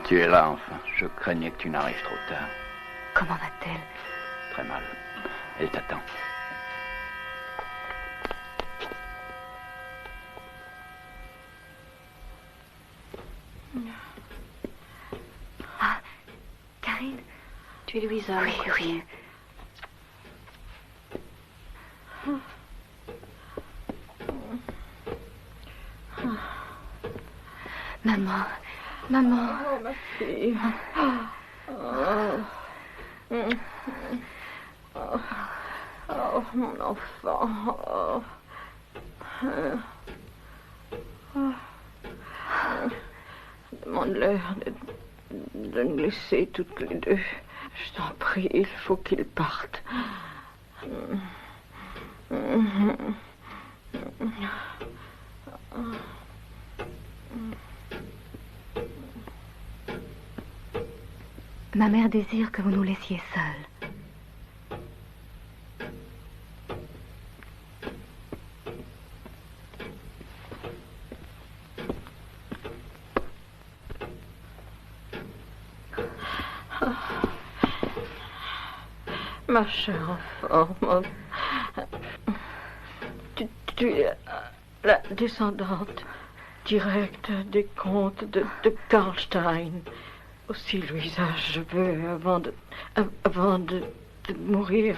Tu es là, enfin. Je craignais que tu n'arrives trop tard. Comment va-t-elle? Très mal. Elle t'attend. Ah, Karine? Tu es Louisa, oui, oui. Maman, maman. Oh, ma fille. Oh, mon enfant. Demande-leur de nous laisser toutes les deux. Je t'en prie, il faut qu'ils partent. Ma mère désire que vous nous laissiez seuls. Ma chère enfant, tu es la descendante directe des comtes de Karlstein. Aussi, Louisa, je veux, avant de mourir,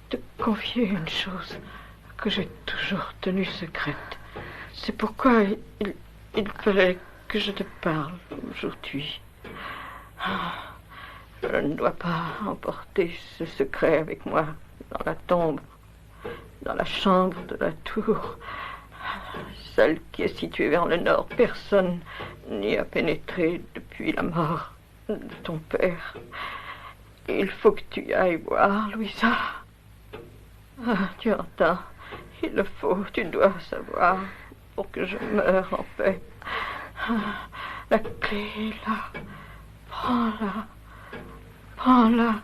te confier une chose que j'ai toujours tenue secrète. C'est pourquoi il fallait que je te parle aujourd'hui. Je ne dois pas emporter ce secret avec moi dans la tombe, dans la chambre de la tour, celle qui est située vers le nord. Personne n'y a pénétré depuis la mort de ton père. Il faut que tu ailles voir, Louisa. Ah, tu entends? Il le faut, tu dois savoir, pour que je meure en paix. Ah, la clé est là. Prends-la. Prends-la.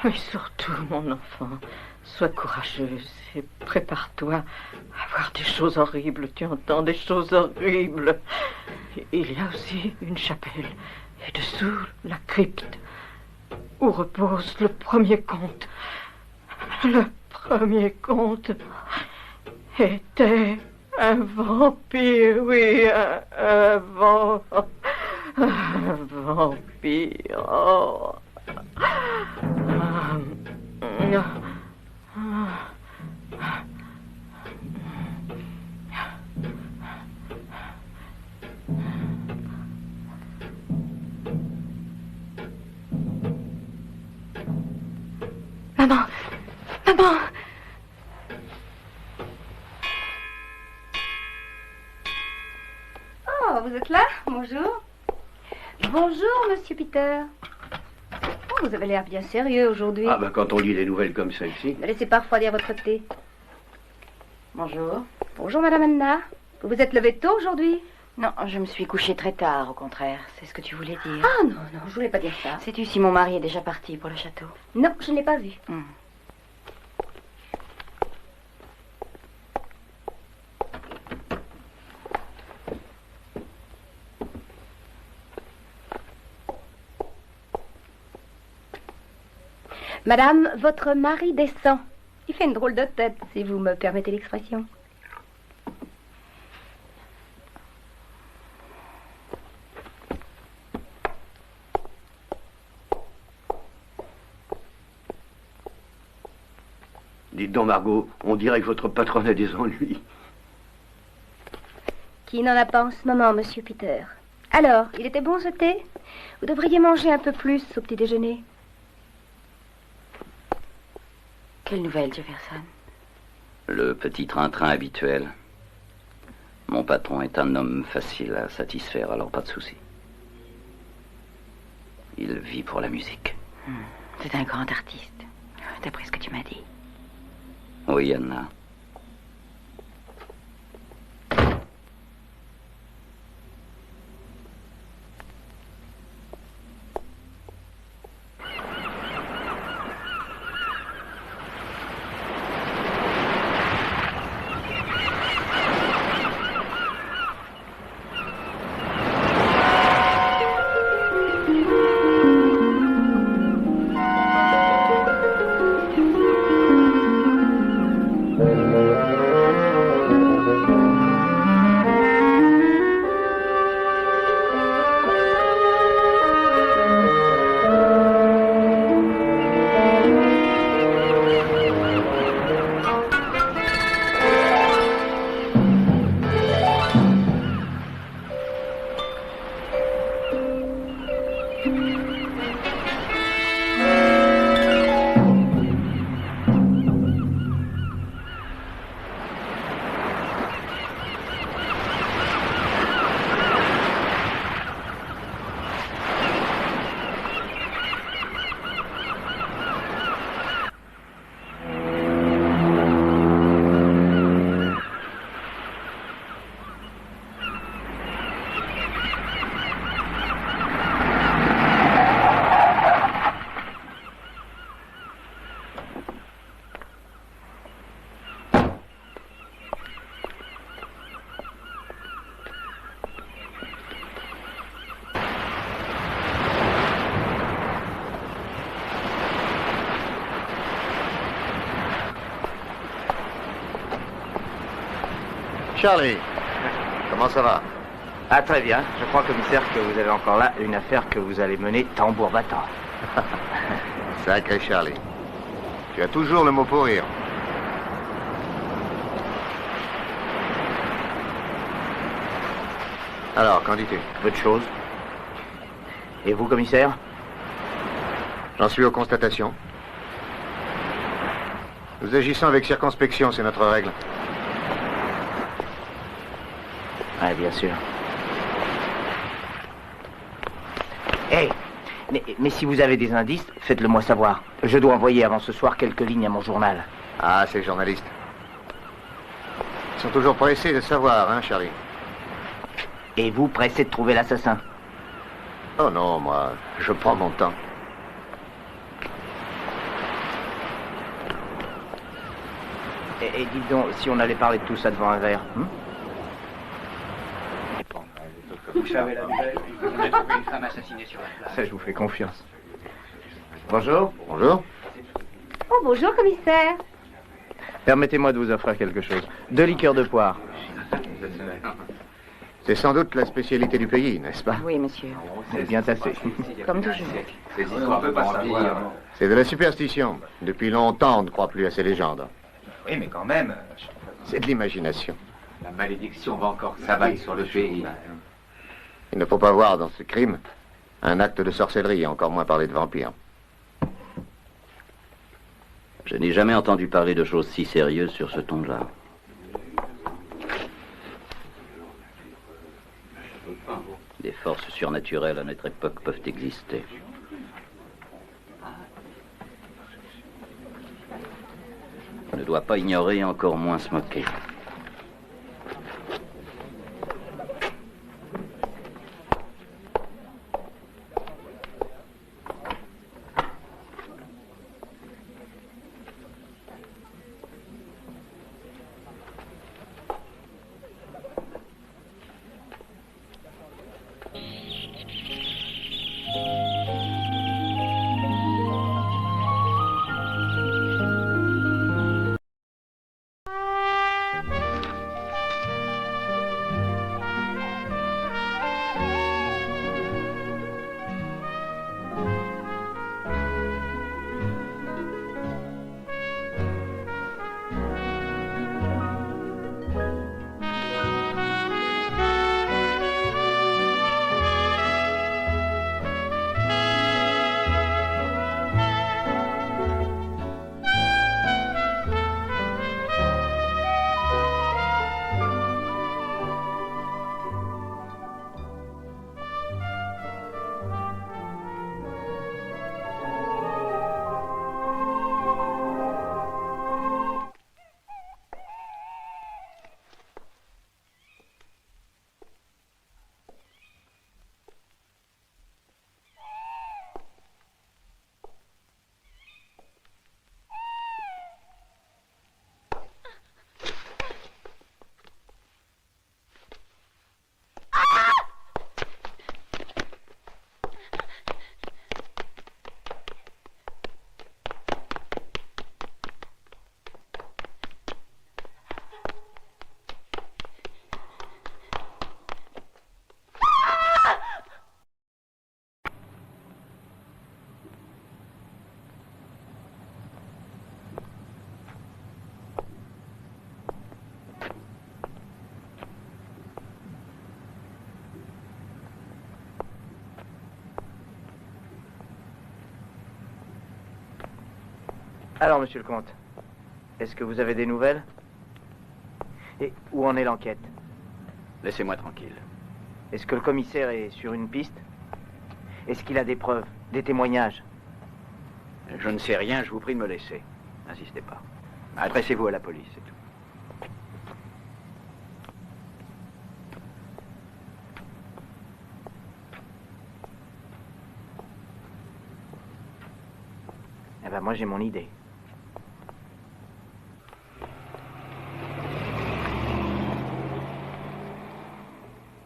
Mais surtout, mon enfant, sois courageuse et prépare-toi à voir des choses horribles. Tu entends, des choses horribles. Il y a aussi une chapelle et dessous la crypte où repose le premier comte. Le premier comte était un vampire, oui, un vampire. Oh. Maman! Maman! Oh, vous êtes là? Bonjour. Bonjour, monsieur Peter. Oh, vous avez l'air bien sérieux aujourd'hui. Ah, quand on lit des nouvelles comme celle-ci. Ne laissez pas refroidir votre thé. Bonjour. Bonjour, madame Anna. Vous vous êtes levée tôt aujourd'hui? Non, je me suis couchée très tard, au contraire. C'est ce que tu voulais dire. Ah non, non, je voulais pas dire ça. Sais-tu si mon mari est déjà parti pour le château? Non, je ne l'ai pas vu. Madame, votre mari descend. Il fait une drôle de tête, si vous me permettez l'expression. Dites donc, Margot, on dirait que votre patronne a des ennuis. Qui n'en a pas en ce moment, monsieur Peter? Alors, il était bon ce thé? Vous devriez manger un peu plus au petit déjeuner. Quelle nouvelle, Jefferson? Le petit train-train habituel. Mon patron est un homme facile à satisfaire, alors pas de souci. Il vit pour la musique. C'est un grand artiste, d'après ce que tu m'as dit. Oui, Anna. Charlie, comment ça va? Ah, très bien. Je crois, commissaire, que vous avez encore là une affaire que vous allez mener tambour battant. Sacré Charlie. Tu as toujours le mot pour rire. Alors, qu'en dis-tu? Peu de choses. Et vous, commissaire? J'en suis aux constatations. Nous agissons avec circonspection, c'est notre règle. Oui, bien sûr. Hé, mais si vous avez des indices, faites-le moi savoir. Je dois envoyer avant ce soir quelques lignes à mon journal. Ah, ces journalistes. Ils sont toujours pressés de savoir, hein, Charlie? Et vous, pressé de trouver l'assassin? Oh non, moi, je prends mon temps. Et dites donc, si on allait parler de tout ça devant un verre, Vous savez la nouvelle, on a trouvé une femme assassinée sur la place. Ça, je vous fais confiance. Bonjour. Bonjour. Oh, bonjour, commissaire. Permettez-moi de vous offrir quelque chose. 2 liqueurs de poire. C'est sans doute la spécialité du pays, n'est-ce pas? Oui, monsieur. C'est bien tassé. Comme toujours. Ces histoires ne peut pas savoir. C'est de la superstition. Depuis longtemps, on ne croit plus à ces légendes. Oui, mais quand même, C'est de l'imagination. la malédiction va encore s'abattre sur le pays. Il ne faut pas voir dans ce crime un acte de sorcellerie, et encore moins parler de vampire. Je n'ai jamais entendu parler de choses si sérieuses sur ce ton-là. Des forces surnaturelles à notre époque peuvent exister. On ne doit pas ignorer et encore moins se moquer. Alors, monsieur le comte, est-ce que vous avez des nouvelles? Et où en est l'enquête? Laissez-moi tranquille. Est-ce que le commissaire est sur une piste? Est-ce qu'il a des preuves, des témoignages? Je ne sais rien, je vous prie de me laisser. N'insistez pas. Adressez-vous à la police, c'est tout. Eh ben, moi, j'ai mon idée.